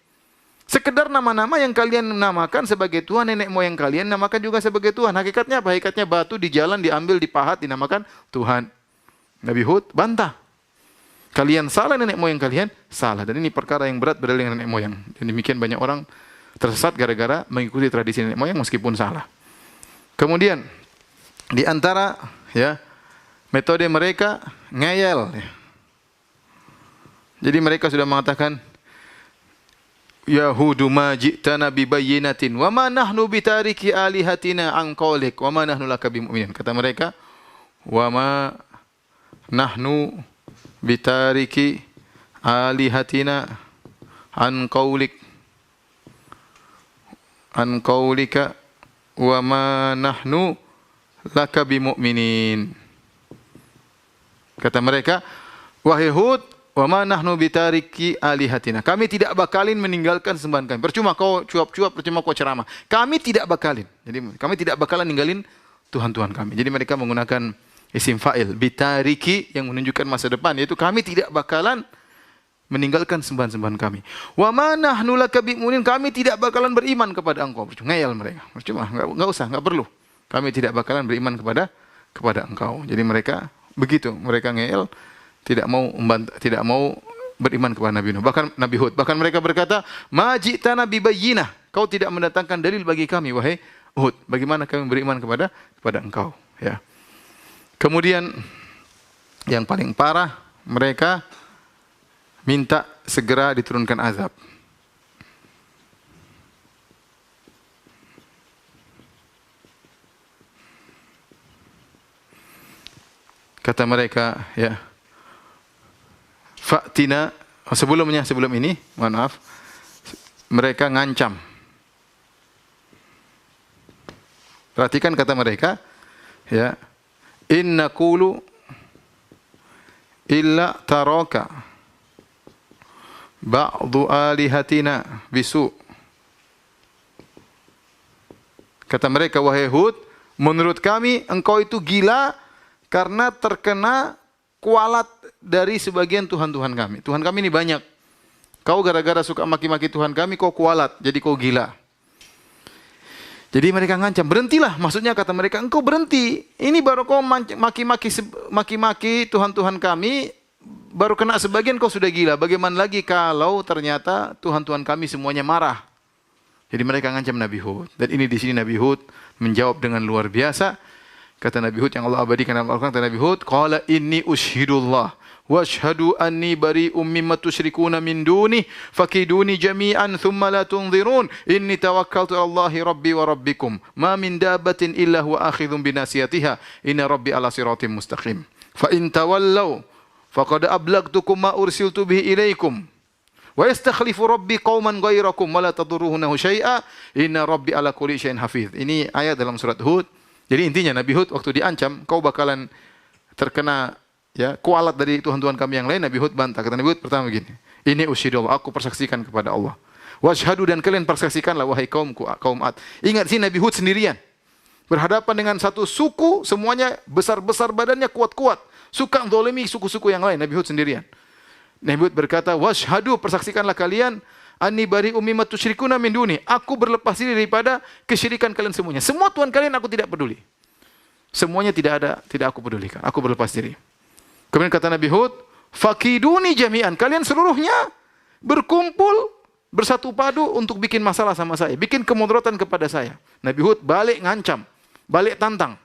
Sekedar nama-nama yang kalian namakan sebagai Tuhan, nenek moyang kalian namakan juga sebagai Tuhan. Hakikatnya apa? Hakikatnya batu di jalan diambil, dipahat, dinamakan Tuhan. Nabi Hud bantah. Kalian salah, nenek moyang kalian salah. Dan ini perkara yang berat berdalil dengan nenek moyang. Dan demikian banyak orang tersesat gara-gara mengikuti tradisi nenek moyang meskipun salah. Kemudian di antara, ya, metode mereka ngeyel. Jadi mereka sudah mengatakan, Yahudu ma ji'tana bi bayyinatin wa ma nahnu bitariki alihatina an qaulik wa ma nahnu laka bimu'minin. Kata mereka, wa ma nahnu bitariki alihatina an qaulika wa ma nahnu laka bimu'minin. Kata mereka, wahai Hud, wa ma nahnu bitariki alihatina, kami tidak bakalin meninggalkan sembahan kami. Percuma kau cuap-cuap, percuma kau ceramah. Kami tidak bakalin. Jadi kami tidak bakalan ninggalin Tuhan-Tuhan kami. Jadi mereka menggunakan isim fa'il bitariki yang menunjukkan masa depan, yaitu kami tidak bakalan meninggalkan sembahan-sembahan kami. Wa ma nahnu laka bimu'minin, kami tidak bakalan beriman kepada engkau. Percuma, ngeyel mereka. Percuma, enggak usah, enggak perlu. Kami tidak bakalan beriman kepada engkau. Jadi mereka begitu, mereka ngeyel, tidak mau beriman kepada Nabi Nuh, bahkan Nabi Hud. Bahkan mereka berkata, ma ji'tana bi bayyinah, kau tidak mendatangkan dalil bagi kami wahai Hud. Bagaimana kami beriman kepada engkau, ya. Kemudian yang paling parah, mereka minta segera diturunkan azab. Kata mereka, ya, fa'tina, sebelum ini, mohon maaf, mereka ngancam. Perhatikan kata mereka, ya, inna qulu illa taraka ba'du alihatina bisu. Kata mereka, wahai Hud, menurut kami engkau itu gila karena terkena kualat dari sebagian Tuhan-Tuhan kami. Tuhan kami ini banyak. Kau gara-gara suka maki-maki Tuhan kami, kau kualat, jadi kau gila. Jadi mereka ngancam, berhentilah. Maksudnya kata mereka, engkau berhenti. Ini baru kau maki-maki Tuhan-Tuhan kami, baru kena sebagian kau sudah gila. Bagaimana lagi kalau ternyata Tuhan-Tuhan kami semuanya marah. Jadi mereka ngancam Nabi Hud. Dan ini di sini Nabi Hud menjawab dengan luar biasa. Kata Nabi Hud yang Allah abadikan dalam Al-Quran, kata Nabi Hud, qala inni ushhidullah wa ashhadu anni bari'um mimma tusyrikuna min duni fakiduni jami'an thumma la tunzirun inni tawakkaltu 'ala Allahi rabbi wa rabbikum ma min dabbatin illa huwa akhidhun binasiyatiha inna rabbi 'ala siratim mustaqim fa in tawallaw faqad ablagtukum ma ursiltu bihi ilaikum wa yastakhlifu rabbi qauman ghairakum wa la tadurruhu syai'a inna rabbi 'ala kulli syai'in hafiz. Ini ayat dalam surat Hud. Jadi intinya Nabi Hud waktu diancam, kau bakalan terkena kualat dari Tuhan-Tuhan kami yang lain. Nabi Hud bantah. Kata Nabi Hud pertama begini, ini usyhidullah, aku persaksikan kepada Allah. Washhadu, dan kalian persaksikanlah wahai kaumku, kaum Ad. Ingat sini Nabi Hud sendirian. Berhadapan dengan satu suku, semuanya besar-besar badannya, kuat-kuat. Suka zalimi suku-suku yang lain. Nabi Hud sendirian. Nabi Hud berkata, washhadu, persaksikanlah kalian, anni bari'um mimma tusyrikuna min duni. Aku berlepas diri daripada kesyirikan kalian semuanya. Semua Tuhan kalian aku tidak peduli. Semuanya tidak aku pedulikan. Aku berlepas diri. Kemudian kata Nabi Hud, fakiduni jami'an. Kalian seluruhnya berkumpul, bersatu padu untuk bikin masalah sama saya. Bikin kemudaratan kepada saya. Nabi Hud balik ngancam. Balik tantang.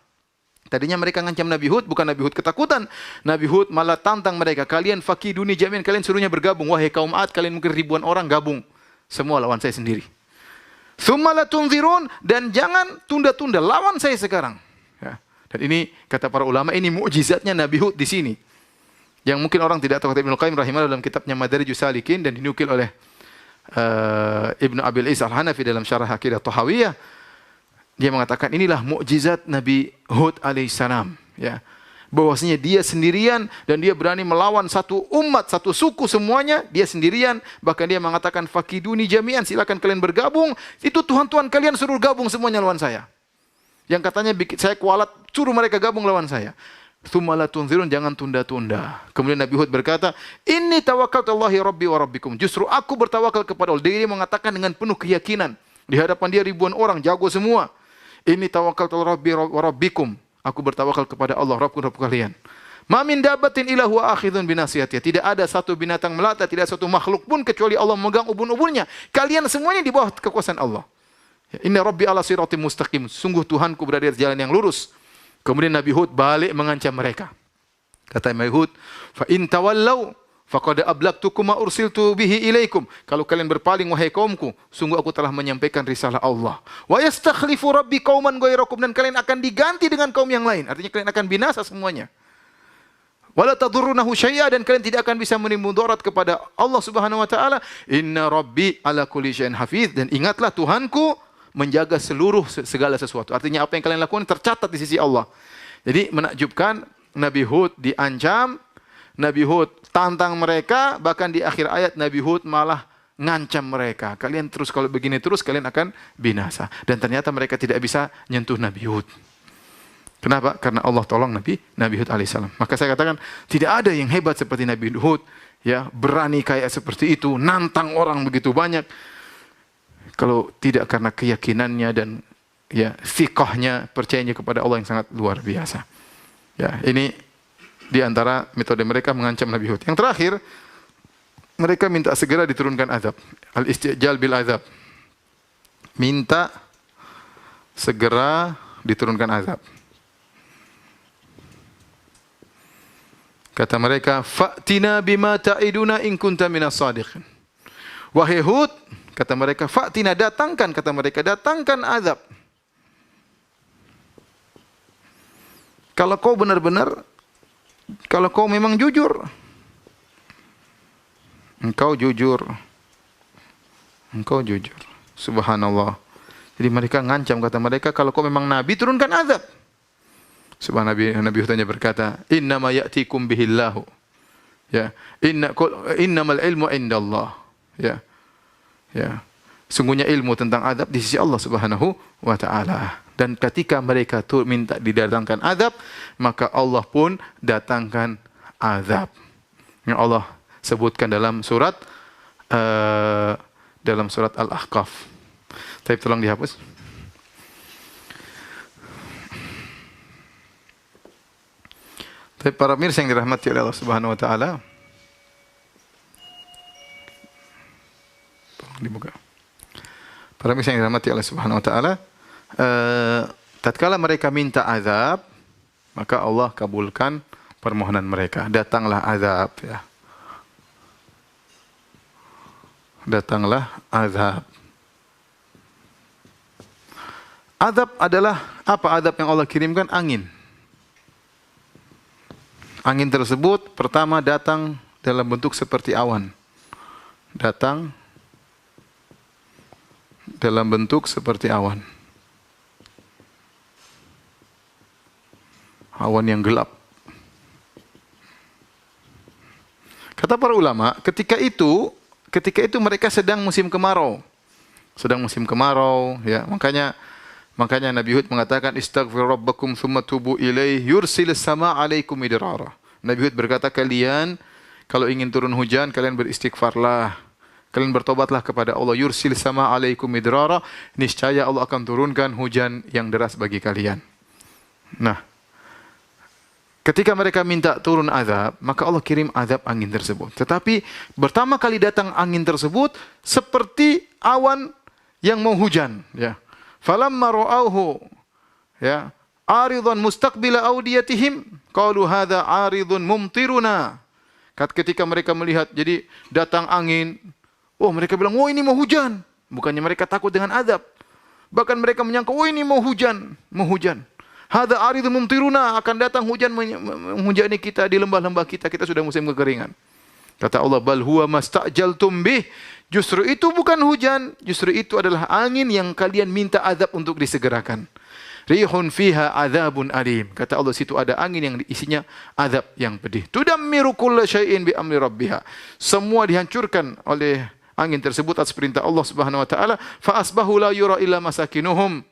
Tadinya mereka ngancam Nabi Hud, bukan Nabi Hud ketakutan. Nabi Hud malah tantang mereka. Kalian fakiduni jami'an. Kalian seluruhnya bergabung. Wahai kaum Ad, kalian mungkin ribuan orang gabung. Semua lawan saya sendiri. Tsumma la tunzirun, dan jangan tunda-tunda. Lawan saya sekarang. Ya. Dan ini kata para ulama, ini mukjizatnya Nabi Hud di sini. Yang mungkin orang tidak tahu, kata Ibnu Qayyim rahimahullah dalam kitabnya Madarijus Salikin dan dinukil oleh Ibnu Abil Is Al-Hanafi dalam syarah Aqidah Thahawiyah. Dia mengatakan inilah mukjizat Nabi Hud alaihissalam, ya. Bahwasanya dia sendirian dan dia berani melawan satu umat, satu suku semuanya, dia sendirian. Bahkan dia mengatakan fakiduni jami'an, silakan kalian bergabung. Itu Tuhan-Tuhan kalian suruh gabung semuanya lawan saya. Yang katanya saya kualat, suruh mereka gabung lawan saya. Tsumma la tunzirun, jangan tunda-tunda. Kemudian Nabi Hud berkata, inni tawakkaltu 'ala Allahi rabbi wa rabbikum. Justru aku bertawakal kepada Allah. Dia mengatakan dengan penuh keyakinan. Di hadapan dia ribuan orang, jago semua. Inni tawakkaltu 'ala rabbi wa rabbikum. Aku bertawakal kepada Allah, Rabbku, Rabb kalian. Ma min dabbatin illa huwa akhidhun binasiyatiha. Tidak ada satu binatang melata, tidak ada satu makhluk pun kecuali Allah memegang ubun-ubunnya. Kalian semuanya di bawah kekuasaan Allah. Inna rabbi 'ala siratim mustaqim. Sungguh Tuhanku berada di jalan yang lurus. Kemudian Nabi Hud balik mengancam mereka. Kata Nabi Hud, fa in tawallaw faqad ablagtukum ma ursiltu bihi ilaikum. Kalau kalian berpaling wahai kaumku, sungguh aku telah menyampaikan risalah Allah. Wa yastakhlifu rabbi qauman ghairakum, dan kalian akan diganti dengan kaum yang lain. Artinya kalian akan binasa semuanya. Wala tadurrunahu syai'a, dan kalian tidak akan bisa menimbul mudarat kepada Allah Subhanahu wa taala. Inna rabbi ala kulli syai'in hafiz, dan ingatlah Tuhanku menjaga segala sesuatu. Artinya apa yang kalian lakukan tercatat di sisi Allah. Jadi menakjubkan, Nabi Hud diancam, Nabi Hud tantang mereka, bahkan di akhir ayat Nabi Hud malah ngancam mereka. Kalian terus kalau begini terus kalian akan binasa. Dan ternyata mereka tidak bisa nyentuh Nabi Hud. Kenapa? Karena Allah tolong Nabi Hud alaihissalam. Maka saya katakan tidak ada yang hebat seperti Nabi Hud, ya, berani kayak seperti itu, nantang orang begitu banyak. Kalau tidak karena keyakinannya dan ya thiqahnya, percayanya kepada Allah yang sangat luar biasa. Ya, ini di antara metode mereka mengancam Nabi Hud. Yang terakhir, mereka minta segera diturunkan azab. Al-istijal bil azab. Minta segera diturunkan azab. Kata mereka, fa'tina bima ta'iduna in kunta minas shadiqin. Wahai Hud, kata mereka, fa'tina, datangkan, kata mereka, datangkan azab. Kalau kau benar-benar, kalau kau memang jujur, engkau jujur, subhanallah. Jadi mereka ngancam, kata mereka, kalau kau memang nabi, turunkan azab. Subhanallah, Nabi Hud berkata, innama ya'tikum bihillahu, ya, innamal ilmu indallah, ya, ya, sungguhnya ilmu tentang azab di sisi Allah Subhanahu wa taala. Dan ketika mereka minta didatangkan azab, maka Allah pun datangkan azab. Yang Allah sebutkan dalam surat Al-Ahqaf. Tapi tolong dihapus. Tapi para pemirsa yang dirahmati oleh Allah Subhanahu wa taala, tolong dibuka. Para pemirsa yang dirahmati Allah Subhanahu wa taala, tatkala mereka minta azab, maka Allah kabulkan permohonan mereka. Datanglah azab, ya. Datanglah azab. Azab adalah apa? Azab yang Allah kirimkan angin. Angin tersebut pertama datang dalam bentuk seperti awan. Datang dalam bentuk seperti awan. Awan yang gelap. Kata para ulama, ketika itu mereka sedang musim kemarau. Sedang musim kemarau, ya. Makanya Nabi Hud mengatakan istaghfir rabbakum tsumma tubu ilaihi yursilis sama 'alaikum midrara. Nabi Hud berkata, kalian kalau ingin turun hujan, kalian beristighfarlah. Kalian bertobatlah kepada Allah. Yursil sama 'alaikum midrara. Niscaya Allah akan turunkan hujan yang deras bagi kalian. Nah, ketika mereka minta turun azab, maka Allah kirim azab angin tersebut. Tetapi pertama kali datang angin tersebut seperti awan yang mau hujan, ya. Falamma ra'awhu, ya, aridan mustaqbila awdiyatihim qalu hadza aridun mumtiruna. Ketika mereka melihat jadi datang angin, mereka bilang, ini mau hujan. Bukannya mereka takut dengan azab. Bahkan mereka menyangka, ini mau hujan. Hadza aridun mumtiruna, akan datang hujan menghujani kita di lembah-lembah kita sudah musim kekeringan. Kata Allah, bal huwa mastajaltum bih. Justru itu bukan hujan, justru itu adalah angin yang kalian minta azab untuk disegerakan. Rihun fiha azabun alim. Kata Allah, situ ada angin yang isinya azab yang pedih. Tudammiru kulla syai'in bi amri rabbiha. Semua dihancurkan oleh angin tersebut atas perintah Allah Subhanahu wa taala. Fa asbahu la yura illa masakinuhum.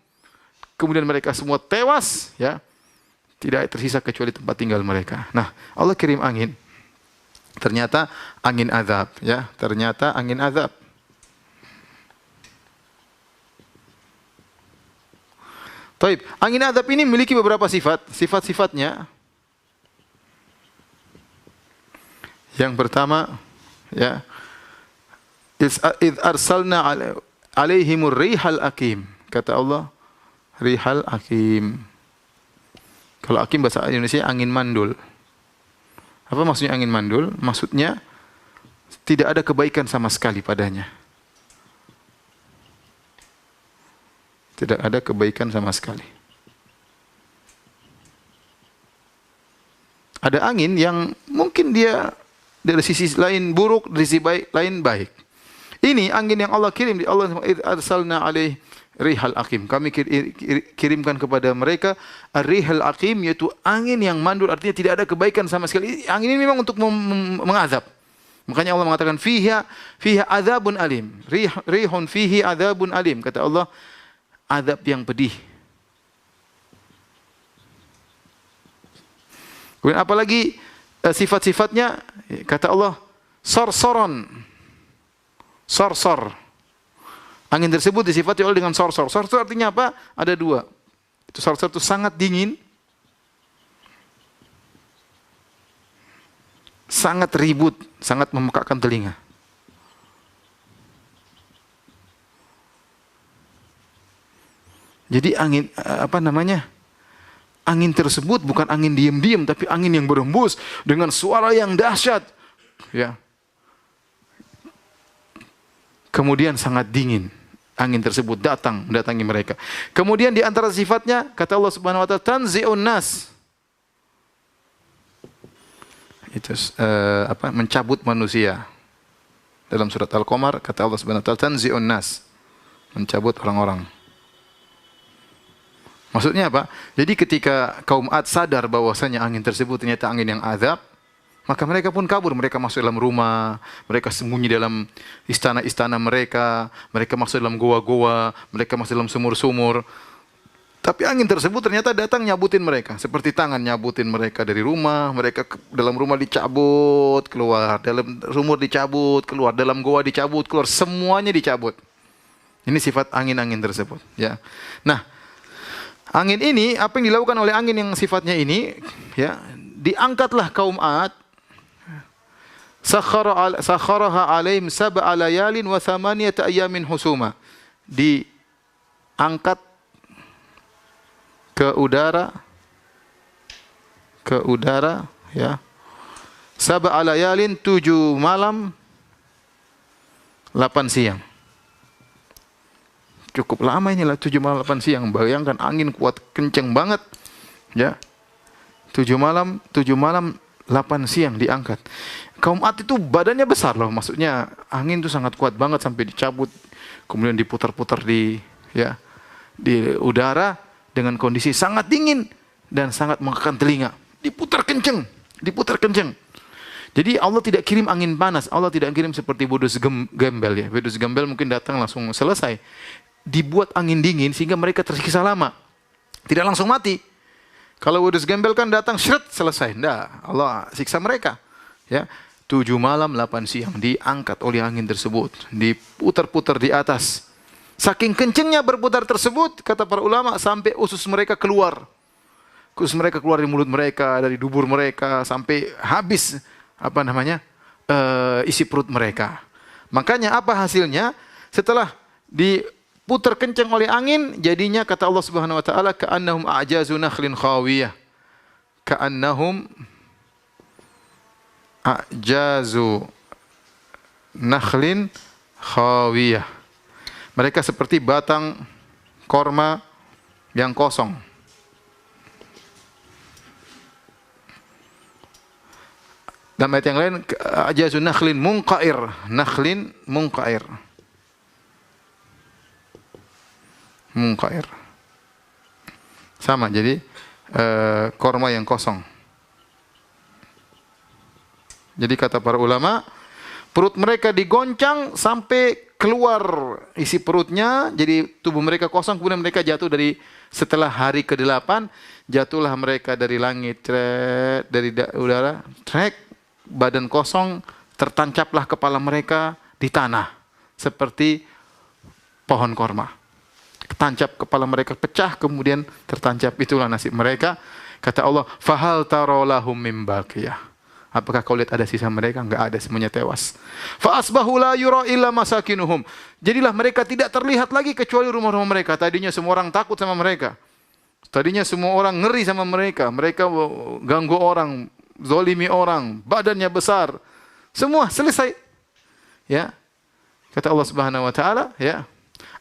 Kemudian mereka semua tewas, ya. Tidak tersisa kecuali tempat tinggal mereka. Nah, Allah kirim angin. Ternyata angin azab, ya. Ternyata angin azab. Taib, angin azab ini memiliki beberapa sifat. Sifat-sifatnya, yang pertama, ya, id arsalna alaihimur rihal akim. Kata Allah, rihal akim. Kalau akim bahasa Indonesia angin mandul. Apa maksudnya angin mandul? Maksudnya tidak ada kebaikan sama sekali padanya. Tidak ada kebaikan sama sekali. Ada angin yang mungkin dia dari sisi lain buruk, dari sisi lain baik. Ini angin yang Allah kirim, Allah arsalna alaih rihal aqim. Kami kirimkan kepada mereka rihal aqim, yaitu angin yang mandul, artinya tidak ada kebaikan sama sekali. Angin ini memang untuk mengazab. Makanya Allah mengatakan fiha adzabun alim. Rihun fihi adzabun alim. Kata Allah, azab yang pedih. Kemudian apalagi sifat-sifatnya, kata Allah, sorsoron. Sorsor. Angin tersebut disifati oleh dengan sorsor. Sorsor artinya apa? Ada dua. Itu sorsor itu sangat dingin, sangat ribut, sangat memekakkan telinga. Jadi angin angin tersebut bukan angin diam-diam, tapi angin yang berembus dengan suara yang dahsyat, ya. Kemudian sangat dingin. Angin tersebut mendatangi mereka. Kemudian di antara sifatnya, kata Allah Subhanahu wa taala, tanzi'un nas. Itu mencabut manusia. Dalam surat Al-Qamar kata Allah Subhanahu wa taala, tanzi'un nas. Mencabut orang-orang. Maksudnya apa? Jadi ketika kaum Ad sadar bahwasanya angin tersebut ternyata angin yang azab, maka mereka pun kabur, mereka masuk dalam rumah, mereka sembunyi dalam istana-istana mereka, mereka masuk dalam goa-goa, mereka masuk dalam sumur-sumur. Tapi angin tersebut ternyata datang nyabutin mereka. Seperti tangan nyabutin mereka dari rumah. Mereka dalam rumah dicabut, keluar. Dalam sumur dicabut, keluar. Dalam goa dicabut, keluar. Semuanya dicabut. Ini sifat angin-angin tersebut. Ya. Nah, angin ini, apa yang dilakukan oleh angin yang sifatnya ini, ya, diangkatlah kaum Ad. Sakharaha alaihim sab'a layalin wa thamaniyata ayamin husuma. Diangkat ke udara, ya. Sab'a layalin, 7 malam, 8 siang. Cukup lama inilah 7 malam 8 siang. Bayangkan angin kuat kenceng banget, ya. 7 malam 8 siang diangkat. Kaum Ad itu badannya besar loh, maksudnya angin itu sangat kuat banget sampai dicabut, kemudian diputar-putar di udara dengan kondisi sangat dingin dan sangat mengekang telinga. Diputar kenceng. Jadi Allah tidak kirim angin panas, Allah tidak kirim seperti Wedus Gembel ya. Wedus Gembel mungkin datang langsung selesai. Dibuat angin dingin sehingga mereka tersiksa lama. Tidak langsung mati. Kalau Wedus Gembel kan datang syret selesai. Enggak, Allah siksa mereka. Ya. 7 malam 8 siang diangkat oleh angin tersebut, diputar-putar di atas. Saking kencengnya berputar tersebut, kata para ulama, sampai usus mereka keluar. Usus mereka keluar dari mulut mereka, dari dubur mereka, sampai habis isi perut mereka. Makanya apa hasilnya? Setelah diputar kenceng oleh angin, jadinya kata Allah Subhanahu wa taala, ka'annahum a'jazu nakhlin khawiyah. Ka'annahum a'jazu nakhlin khawiyah. Mereka seperti batang korma yang kosong. Dalam ayat yang lain, a'jazu nakhlin munqair. Nakhlin munqair. Munqair. Sama, jadi korma yang kosong. Jadi kata para ulama, perut mereka digoncang sampai keluar isi perutnya, jadi tubuh mereka kosong, kemudian mereka jatuh setelah hari ke-8, jatuhlah mereka dari langit, dari udara, badan kosong, tertancaplah kepala mereka di tanah, seperti pohon korma. Tancap kepala mereka pecah, kemudian tertancap, itulah nasib mereka. Kata Allah, fahal taro lahum mim baqiyah. Apakah kau lihat ada sisa mereka? Enggak ada, semuanya tewas. Fa asbahu la yura illa masakinuhum. Jadilah mereka tidak terlihat lagi kecuali rumah-rumah mereka. Tadinya semua orang takut sama mereka. Tadinya semua orang ngeri sama mereka. Mereka ganggu orang, zalimi orang, badannya besar. Semua selesai. Ya. Kata Allah Subhanahu wa taala, ya.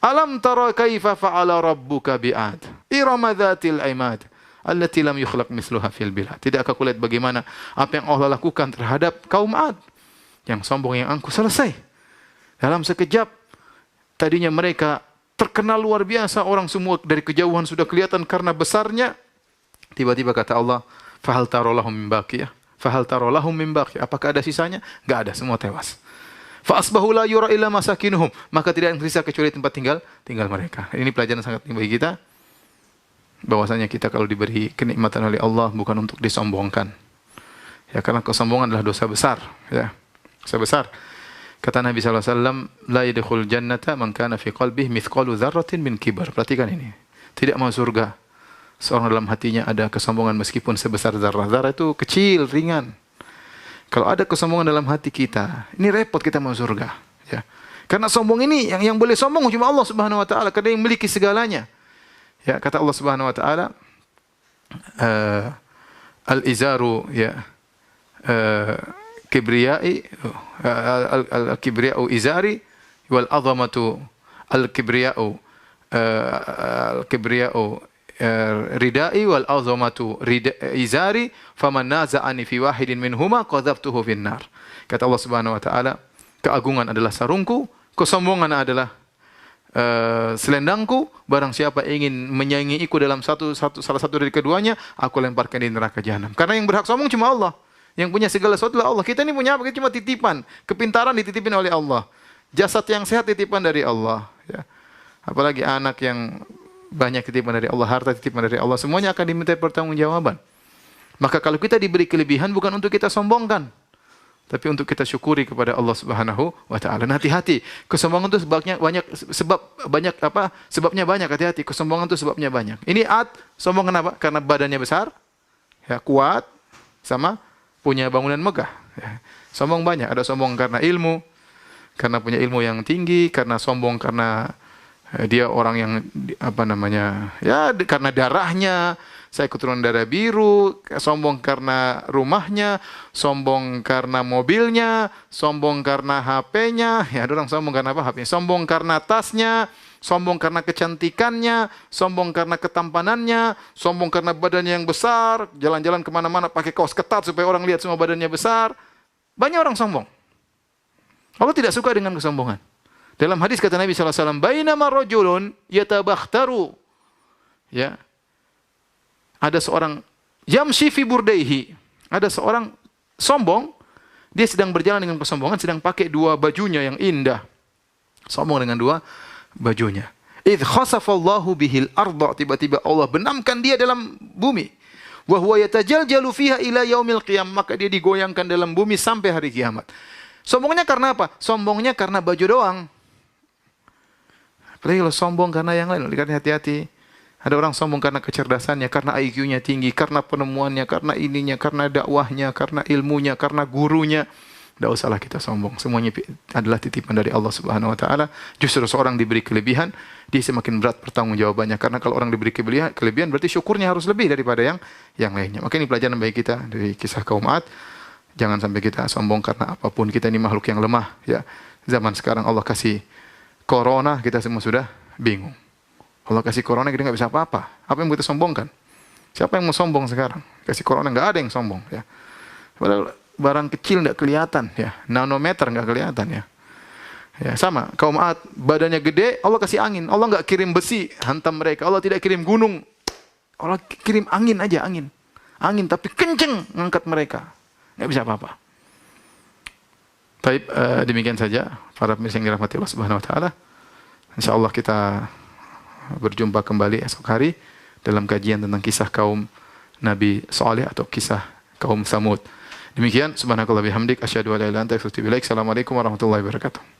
Alam tara kaifa fa'ala rabbuka bi'ad? Irama dzatil imad. Allati lam yukhlaq misluha fil bilad. Tidakkah kau lihat bagaimana apa yang Allah lakukan terhadap kaum Ad? Yang sombong, yang angkuh, selesai. Dalam sekejap, tadinya mereka terkenal luar biasa, orang semua dari kejauhan sudah kelihatan karena besarnya. Tiba-tiba kata Allah, fahal taro lahum min baqiyah. Fahal taro lahum min baqiyah. Apakah ada sisanya? Enggak ada, semua tewas. Fa asbahu la yura illa masakinuhum. Maka tidak ada sisa kecuali tempat tinggal mereka. Ini pelajaran sangat penting bagi kita. Bahwasanya kita kalau diberi kenikmatan oleh Allah bukan untuk disombongkan. Ya, karena kesombongan adalah dosa besar, ya. Dosa besar. Kata Nabi sallallahu alaihi wasallam, la yadkhul jannata man kana fi qalbihi mithqalu dzarratin min kibar. Perhatikan ini. Tidak masuk surga seorang dalam hatinya ada kesombongan meskipun sebesar zarah. Zarah itu kecil, ringan. Kalau ada kesombongan dalam hati kita, ini repot kita masuk surga, ya. Karena sombong ini yang boleh sombong cuma Allah Subhanahu wa taala, karena yang memiliki segalanya. Ya, kata Allah Subhanahu wa taala, al-izaru, ya, kibriyai, al-kibriyau izari wal azamatu al-kibriyau, al-kibriyau ridai wal azamatu izari faman naza'ani fi wahidin minhuma qadhabtuhu fin nar. Kata Allah Subhanahu wa taala, keagungan adalah sarungku, kesombongan adalah selendangku. Barang siapa ingin menyaingiku dalam salah satu dari keduanya, aku lemparkan di neraka jahanam. Karena yang berhak sombong cuma Allah. Yang punya segala sesuatu adalah Allah. Kita ini punya apa? Kita cuma titipan. Kepintaran dititipin oleh Allah. Jasad yang sehat titipan dari Allah, ya. Apalagi anak yang banyak titipan dari Allah, harta titipan dari Allah, semuanya akan diminta pertanggungjawaban. Maka kalau kita diberi kelebihan bukan untuk kita sombongkan, tapi untuk kita syukuri kepada Allah Subhanahu wa taala. Nah, hati-hati. Kesombongan itu sebabnya banyak, hati-hati. Kesombongan itu sebabnya banyak. Ini sombong kenapa? Karena badannya besar, ya, kuat, sama punya bangunan megah. Ya. Sombong banyak, ada sombong karena ilmu, karena punya ilmu yang tinggi, karena sombong karena dia orang yang karena darahnya, saya keturunan darah biru, sombong karena rumahnya, sombong karena mobilnya, sombong karena HP-nya, ya ada orang sombong karena apa? HP-nya, sombong karena tasnya, sombong karena kecantikannya, sombong karena ketampanannya, sombong karena badannya yang besar, jalan-jalan kemana-mana pakai kaos ketat supaya orang lihat semua badannya besar. Banyak orang sombong. Allah tidak suka dengan kesombongan. Dalam hadis kata Nabi SAW, "Bainama rajulun yatabakhtaru." Ya. Ada seorang yamshi fi burdaihi. Ada seorang sombong, dia sedang berjalan dengan kesombongan, sedang pakai dua bajunya yang indah. Sombong dengan dua bajunya. Idh khasafallahu bihil arda, tiba-tiba Allah benamkan dia dalam bumi. Wa huwa yatajaljalu fiha ila yaumil qiyam, maka dia digoyangkan dalam bumi sampai hari kiamat. Sombongnya karena apa? Sombongnya karena baju doang. Apalagi kalau sombong karena yang lain, hati-hati. Ada orang sombong karena kecerdasannya, karena IQ-nya tinggi, karena penemuannya, karena ininya, karena dakwahnya, karena ilmunya, karena gurunya. Tidak usahlah kita sombong. Semuanya adalah titipan dari Allah Subhanahu wa taala. Justru seorang diberi kelebihan, dia semakin berat pertanggungjawabannya. Karena kalau orang diberi kelebihan berarti syukurnya harus lebih daripada yang lainnya. Maka ini pelajaran bagi kita dari kisah kaum Ad. Jangan sampai kita sombong karena apapun. Kita ini makhluk yang lemah, ya. Zaman sekarang Allah kasih corona, kita semua sudah bingung. Allah kasih corona, kita nggak bisa apa-apa. Apa yang kita sombongkan? Siapa yang mau sombong sekarang? Kasih corona, nggak ada yang sombong, ya. Padahal barang kecil nggak kelihatan, ya. Nanometer nggak kelihatan, ya. Ya, sama. Kaum Ad, badannya gede, Allah kasih angin. Allah nggak kirim besi hantam mereka. Allah tidak kirim gunung. Allah kirim angin aja, angin. Angin tapi kenceng ngangkat mereka. Nggak bisa apa-apa. Baik, demikian saja para pemirsa yang dirahmati Allah Subhanahu wa taala. Insyaallah kita berjumpa kembali esok hari dalam kajian tentang kisah kaum Nabi Saleh atau kisah kaum Samud. Demikian, subhanakallah bihamdik, asyhadu an la ilaha illa anta astaghfiruka wa atubu ilaik. Assalamualaikum warahmatullahi wabarakatuh.